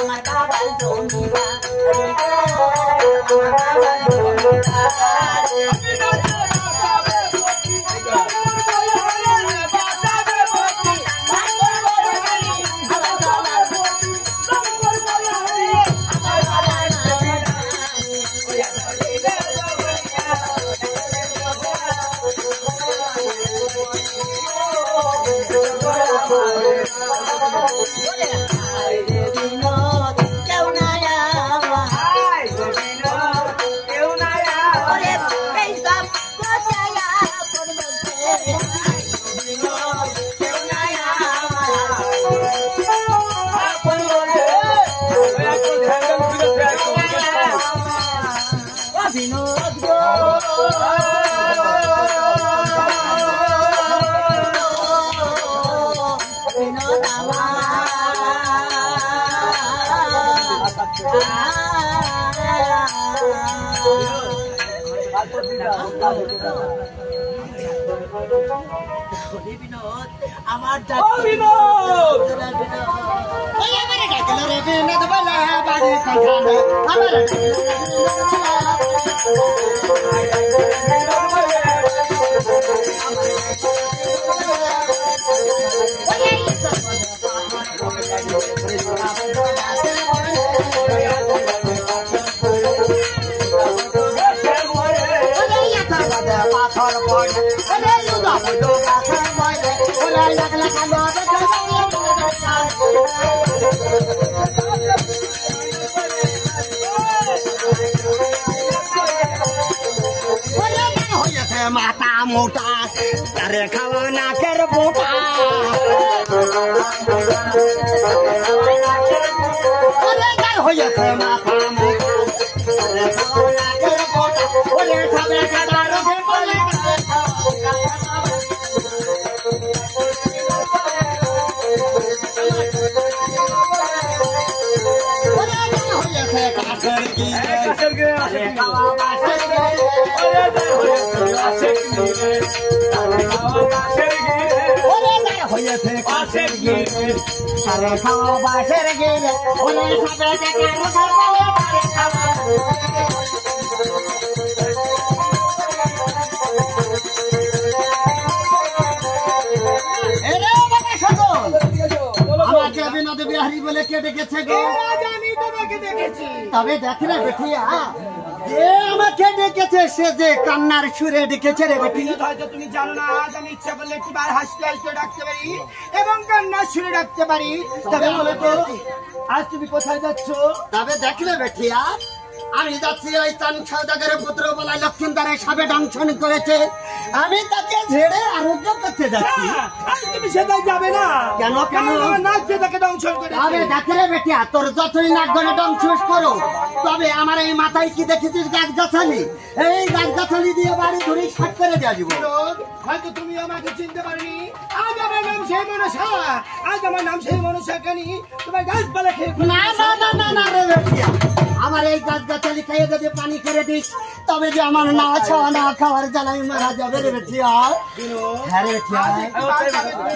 আমার বাবার জমিদার আমার বাবার জমিদার আমার মাথা মোটা তারে খাওয়া না কের বোটা হয়েছে মাথা মোটা তারে খাওয়া না কের বোটা ওরে খাবে খাবার বলে হয়েছে কাছের কি খাওয়া বাসের হয়েছে কাছের গিরে তারে খাওয়া বাসের গিরে ওরে খাবে আমাকে বিনোদ বিহারী বলে কে ডেকেছে গো? আমি তোমাকে ডেকেছি। তবে দেখি না বেঠিয়া যে আমাকে ডেকেছে সে যে কান্নার সুরে ডেকেছে রে বেটি। হয়তো তুমি জানো না, আজ আমি ইচ্ছা করলে একবার হাসতে হাসতে ডাকতে পারি এবং কান্নার সুরে ডাকতে পারি। তবে বলে তো আজ তুমি কোথায় যাচ্ছ? তবে দেখলে বেঠিয়া আমি যাচ্ছি ওই চান সৌদাগরের পুত্র বলা লক্ষ্মীদারের সাবে দংশন করেছে, আমি তাকে ঝেড়ে আরোগ্য করতে যাচ্ছি। তুমি সেটাই যাবে না কেন? কেন নাচ যে তাকে দংশন করে? তবে দেখলে বেটিয়া তোর যতই নাক গনে দংশন করো, তবে আমার এই মাথায় কি দেখেছিস গাছ গাছালি? এই গাছ গাছালি দিয়ে বাড়ি ধরে শাক করে দেওয়া দিব। হয়তো তুমি আমাকে চিনতে পারনি। আজ আমার নাম সেই মনসা, আজ আমার নাম সেই মনসা কানি। তোমার গাছপালা খেয়ে না না না না না রে বেটিয়া, আমার এই গাছ গাছালি খেয়ে যদি পানি করে দিস তবে যে আমার না খাওয়া না খাওয়ার জ্বালাই মারা যাবে রে বেটিয়া। হ্যাঁ রে বেটিয়া,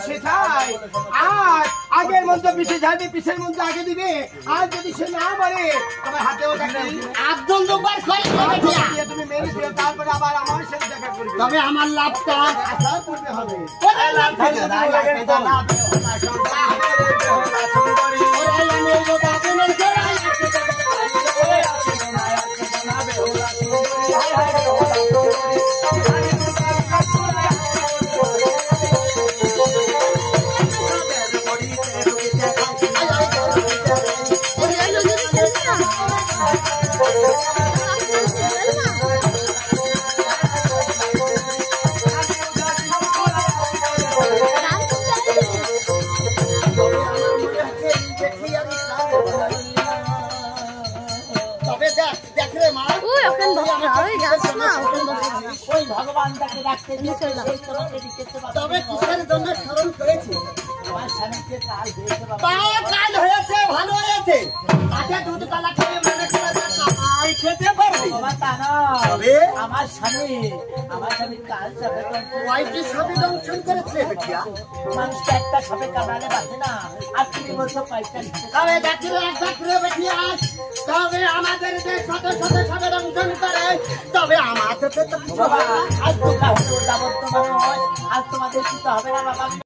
সেটাই আজ আগের মধ্যে পিছিয়ে যাবে, পিছের মধ্যে আগে দিবে। আজ যদি সে না মরে আমার হাতে ওটা আব্দুল দুবার করে বেটিয়া তুমি মেরে দিও, তারপরে আবার আমার সাথে দেখা করবে। তবে আমার লাভটা আশা করতে হবে। ভগবান তাকে রাখতে তবে কিসের জন্য স্মরণ করেছি? আমার স্বামীকে কাল হয়েছে, ভালো হয়েছে, তাকে দুধ কালা খেয়ে মনে করে খেতে পারবে বাবা তা নয়, তবে আমার স্বামী কাল সাপে কয়টি সাপে দংশন করেছে বেটিয়া মানুষকে একটা সাপে কামড়ালে বাঁচে না, আর তুমি বলছো কয়েকটা তবে দেখলে একবারে বেটিয়া তবে আমাদের যে শত শত সাপে দংশন করে তবে আমাদের তো কিছু বাবা হবে না। আজ তো কাজ যাবো তোমার আজ তোমাদের কিছু হবে না বাবা।